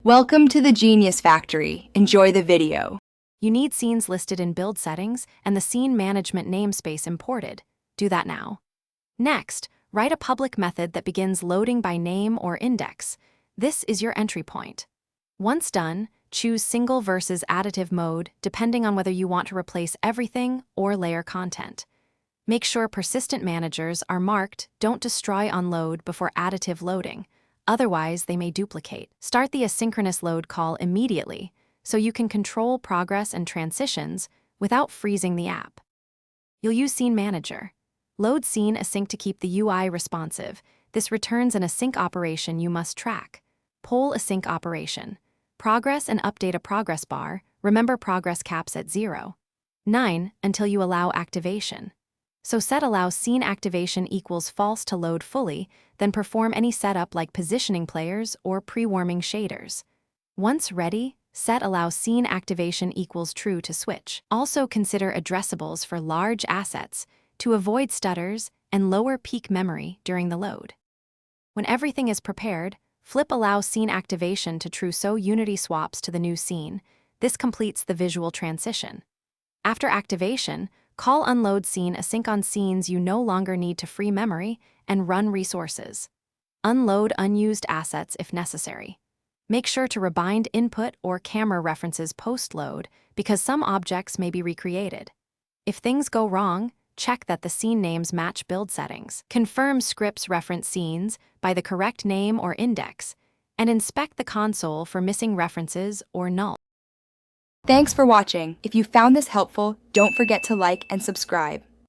Welcome to the Genius Factory. Enjoy the video. You need scenes listed in build settings and the scene management namespace imported. Do that now. Next, write a public method that begins loading by name or index. This is your entry point. Once done, choose single versus additive mode depending on whether you want to replace everything or layer content. Make sure persistent managers are marked "Don't destroy on load" before additive loading. Otherwise, they may duplicate. Start the asynchronous load call immediately so you can control progress and transitions without freezing the app. You'll use Scene Manager. Load scene async to keep the UI responsive. This returns an async operation you must track. Poll async operation. Progress and update a progress bar. Remember progress caps at 0. 9 until you allow activation. So set allow scene activation equals false to load fully, then perform any setup like positioning players or pre-warming shaders. Once ready, set allow scene activation equals true to switch. Also consider addressables for large assets to avoid stutters and lower peak memory during the load. When everything is prepared, flip allow scene activation to true so Unity swaps to the new scene. This completes the visual transition. After activation, call unload scene async on scenes you no longer need to free memory and run resources. Unload unused assets if necessary. Make sure to rebind input or camera references post-load because some objects may be recreated. If things go wrong, check that the scene names match build settings. Confirm scripts reference scenes by the correct name or index, and inspect the console for missing references or null. Thanks for watching. If you found this helpful, don't forget to like and subscribe.